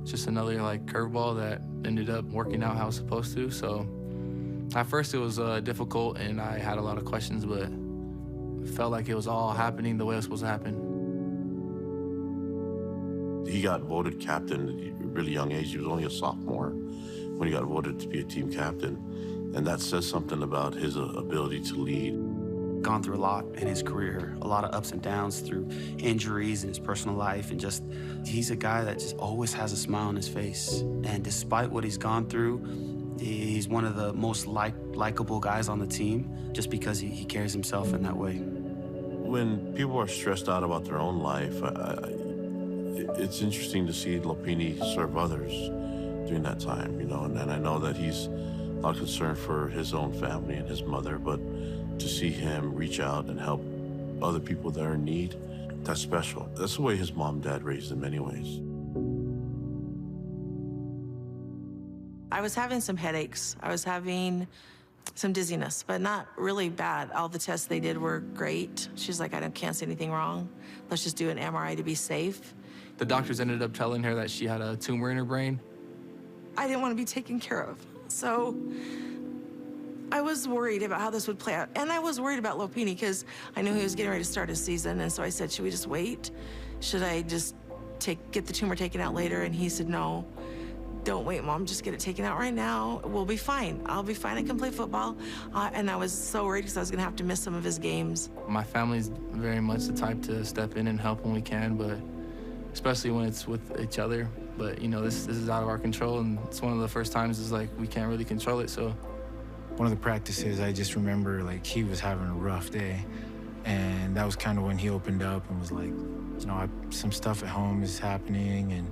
Just another, like, curveball that ended up working out how it was supposed to. So at first it was difficult, and I had a lot of questions, but it felt like it was all happening the way it was supposed to happen. He got voted captain at a really young age. He was only a sophomore when he got voted to be a team captain. And that says something about his ability to lead. Gone through a lot in his career, a lot of ups and downs through injuries in his personal life, and just, he's a guy that just always has a smile on his face. And despite what he's gone through, he's one of the most likable guys on the team, just because he carries himself in that way. When people are stressed out about their own life, it's interesting to see Lopini serve others during that time, you know, and I know that he's not concerned for his own family and his mother, but to see him reach out and help other people that are in need, that's special. That's the way his mom and dad raised him anyways. I was having some headaches. I was having some dizziness, but not really bad. All the tests they did were great. She's like, can't see anything wrong. Let's just do an MRI to be safe. The doctors ended up telling her that she had a tumor in her brain. I didn't want to be taken care of. So I was worried about how this would play out. And I was worried about Lopini because I knew he was getting ready to start his season. And so I said, should we just wait? Should I just get the tumor taken out later? And he said, no, don't wait, Mom. Just get it taken out right now. We'll be fine. I'll be fine. I can play football. And I was so worried because I was going to have to miss some of his games. My family's very much the type to step in and help when we can, but especially when it's with each other. But, you know, this is out of our control, and it's one of the first times it's like we can't really control it, so. One of the practices, I just remember, like, he was having a rough day, and that was kind of when he opened up and was like, you know, some stuff at home is happening, and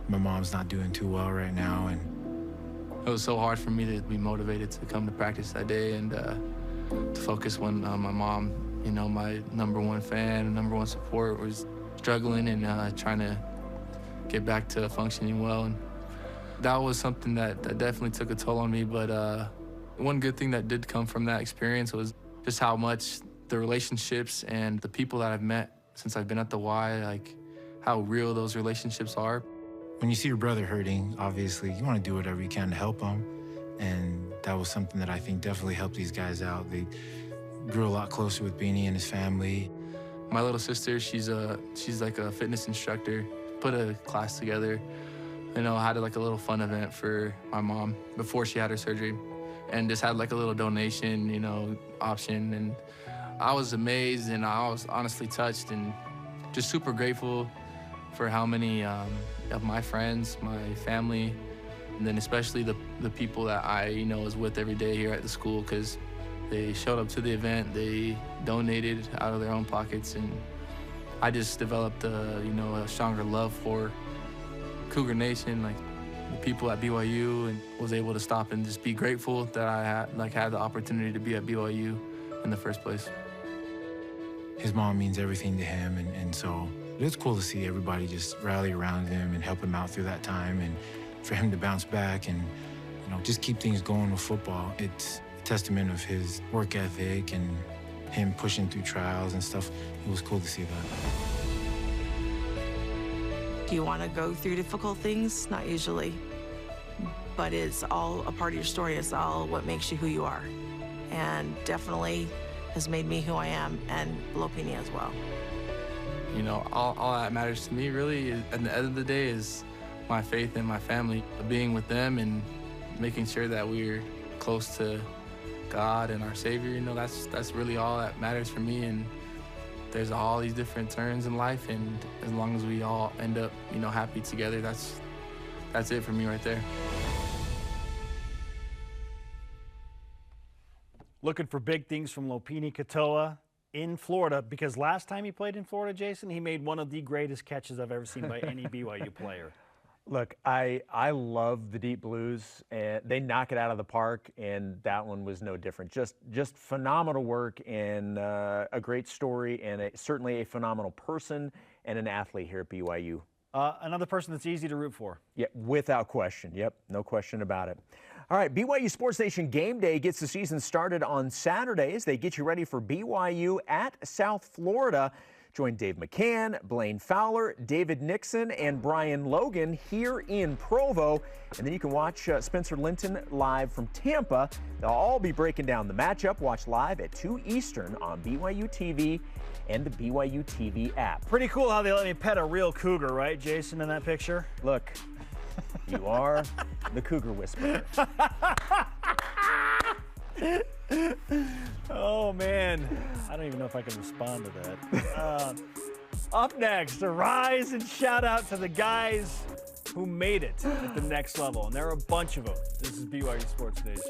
my mom's not doing too well right now, and it was so hard for me to be motivated to come to practice that day and to focus when my mom, you know, my #1 fan, #1 support, was struggling and trying to get back to functioning well. And that was something that definitely took a toll on me, but one good thing that did come from that experience was just how much the relationships and the people that I've met since I've been at the Y, like how real those relationships are. When you see your brother hurting, obviously, you want to do whatever you can to help him. And that was something that I think definitely helped these guys out. They grew a lot closer with Beanie and his family. My little sister, she's like a fitness instructor. Put a class together. You know, had like a little fun event for my mom before she had her surgery, and just had like a little donation, you know, option. And I was amazed, and I was honestly touched, and just super grateful for how many of my friends, my family, and then especially the people that I, you know, was with every day here at the school, because they showed up to the event, they donated out of their own pockets, and I just developed a stronger love for Cougar Nation, like the people at BYU, and was able to stop and just be grateful that I had the opportunity to be at BYU in the first place. His mom means everything to him, and so it's cool to see everybody just rally around him and help him out through that time, and for him to bounce back and, you know, just keep things going with football. It's a testament of his work ethic and him pushing through trials and stuff. It was cool to see that. Do you want to go through difficult things? Not usually, but it's all a part of your story. It's all what makes you who you are, and definitely has made me who I am, and Lopini as well. You know, all that matters to me really at the end of the day is my faith in my family, being with them and making sure that we're close to God and our Savior. You know, that's really all that matters for me. And there's all these different turns in life, and as long as we all end up, you know, happy together, that's it for me right there. Looking for big things from Lopini Katoa in Florida, because last time he played in Florida, Jason, he made one of the greatest catches I've ever seen by any BYU player. Look, I love the Deep Blues, and they knock it out of the park, and that one was no different. Just phenomenal work, and a great story, and certainly a phenomenal person and an athlete here at BYU. Another person that's easy to root for. Yeah, without question. Yep, no question about it. All right, BYU Sports Nation Game Day gets the season started on Saturdays. They get you ready for BYU at South Florida. Join Dave McCann, Blaine Fowler, David Nixon, and Brian Logan here in Provo. And then you can watch Spencer Linton live from Tampa. They'll all be breaking down the matchup. Watch live at 2 Eastern on BYU TV and the BYU TV app. Pretty cool how they let me pet a real cougar, right, Jason, in that picture? Look, you are the Cougar Whisperer. Oh, man. I don't even know if I can respond to that. Up next, a rise and shout out to the guys who made it at the next level. And there are a bunch of them. This is BYU Sports Nation.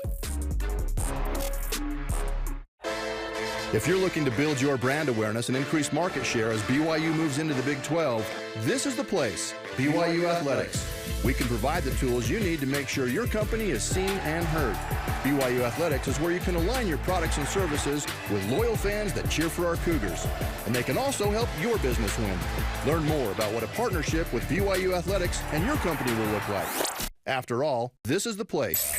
If you're looking to build your brand awareness and increase market share as BYU moves into the Big 12, this is the place, BYU Athletics. We can provide the tools you need to make sure your company is seen and heard. BYU Athletics is where you can align your products and services with loyal fans that cheer for our Cougars. And they can also help your business win. Learn more about what a partnership with BYU Athletics and your company will look like. After all, this is the place.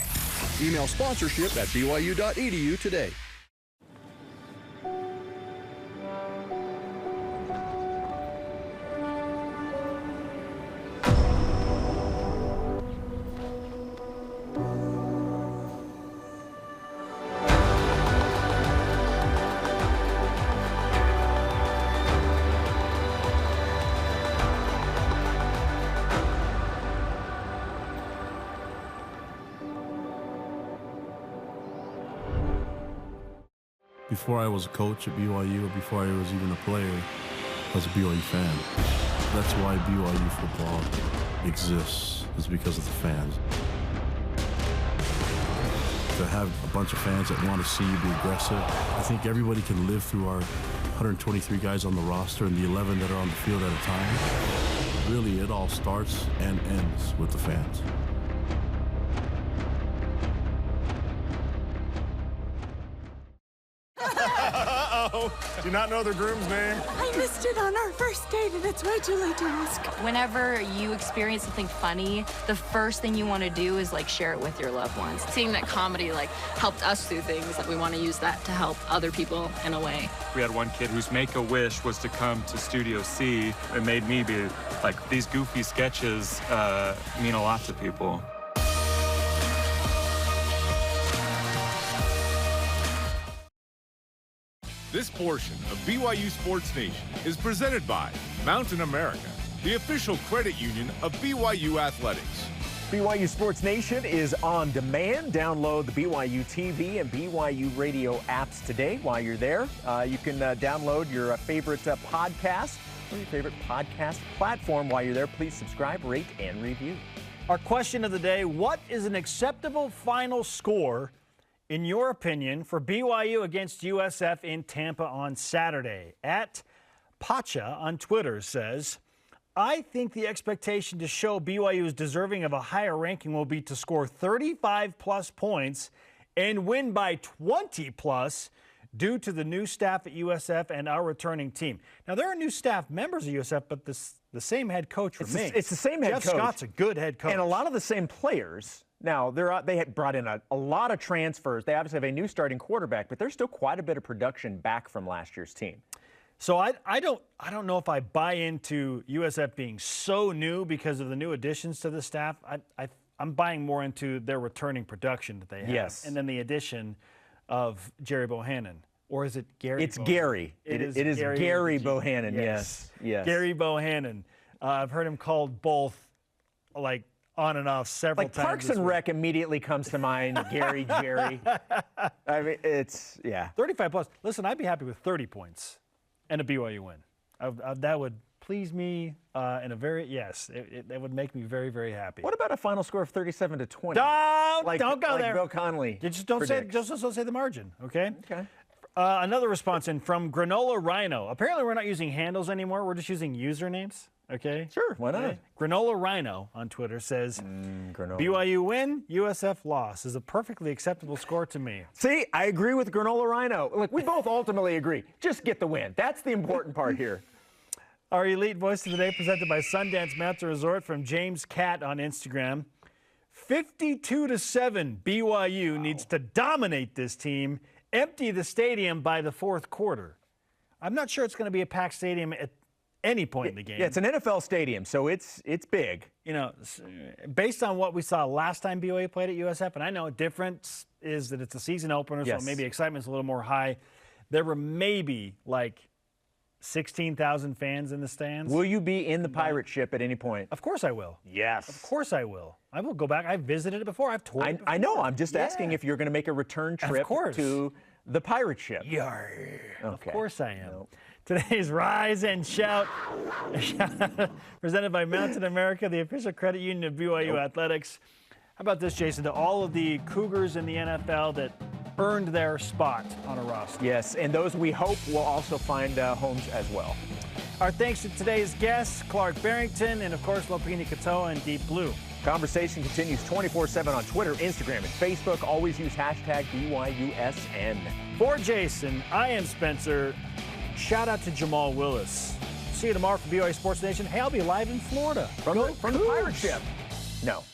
Email sponsorship at byu.edu today. Before I was a coach at BYU, or before I was even a player, I was a BYU fan. That's why BYU football exists, is because of the fans. To have a bunch of fans that want to see you be aggressive, I think everybody can live through our 123 guys on the roster and the 11 that are on the field at a time. Really, it all starts and ends with the fans. Do you not know the groom's name? I missed it on our first date, and it's way too late to ask. Whenever you experience something funny, the first thing you want to do is like share it with your loved ones. Seeing that comedy like helped us through things, like we want to use that to help other people in a way. We had one kid whose make-a-wish was to come to Studio C. It made me be like, these goofy sketches mean a lot to people. This portion of BYU Sports Nation is presented by Mountain America, the official credit union of BYU Athletics. BYU Sports Nation is on demand. Download the BYU TV and BYU Radio apps today. While you're there, you can download your favorite podcast or your favorite podcast platform. While you're there, please subscribe, rate, and review. Our question of the day, what is an acceptable final score, in your opinion, for BYU against USF in Tampa on Saturday? At Pacha on Twitter says, I think the expectation to show BYU is deserving of a higher ranking will be to score 35-plus points and win by 20-plus due to the new staff at USF and our returning team. Now, there are new staff members of USF, but the same head coach remains. It's the same head coach. Jeff Scott's a good head coach. And a lot of the same players. Now, they had brought in a lot of transfers. They obviously have a new starting quarterback, but there's still quite a bit of production back from last year's team. So I don't know if I buy into USF being so new because of the new additions to the staff. I'm buying more into their returning production that they have. Yes. And then the addition of Jerry Bohannon. Or is it Gary? It's Bohannon? Gary. It is Gary Bohannon, yes. Gary Bohannon. I've heard him called both, like, on and off several times. Like Parks and Rec immediately comes to mind, Gary, Jerry. I mean, it's, yeah. 35-plus. Listen, I'd be happy with 30 points. And a BYU win. That would please me in a very, yes, that would make me very, very happy. What about a final score of 37-20? Don't go there. Bill Connolly. Just don't say the margin, okay? Okay. Another response in from Granola Rhino. Apparently we're not using handles anymore. We're just using usernames, okay? Sure, why not? Okay. Granola Rhino on Twitter says, BYU win, USF loss is a perfectly acceptable score to me. See, I agree with Granola Rhino. Look, we both ultimately agree. Just get the win. That's the important part here. Our Elite Voice of the Day presented by Sundance Mountain Resort from James Cat on Instagram. 52-7, BYU needs to dominate this team, empty the stadium by the fourth quarter. I'm not sure it's going to be a packed stadium at any point in the game. Yeah, it's an NFL stadium, so it's big. You know, based on what we saw last time BYU played at USF, and I know difference is that it's a season opener, so maybe excitement's a little more high. There were maybe like 16,000 fans in the stands. Will you be in the pirate ship at any point? Of course I will. Yes. Of course I will. I will go back. I've visited it before. I've toured it before. I know. I'm just asking if you're going to make a return trip to the pirate ship. Yarr. Okay. Of course I am. Nope. Today's Rise and Shout, presented by Mountain America, the official credit union of BYU Athletics. How about this, Jason, to all of the Cougars in the NFL that earned their spot on a roster? Yes, and those we hope will also find homes as well. Our thanks to today's guests, Clark Barrington, and of course, Lopini Katoa and Deep Blue. Conversation continues 24/7 on Twitter, Instagram, and Facebook. Always use hashtag BYUSN. For Jason, I am Spencer. Shout out to Jamal Willis. See you tomorrow for BYU Sports Nation. Hey, I'll be live in Florida. From the pirate ship. No.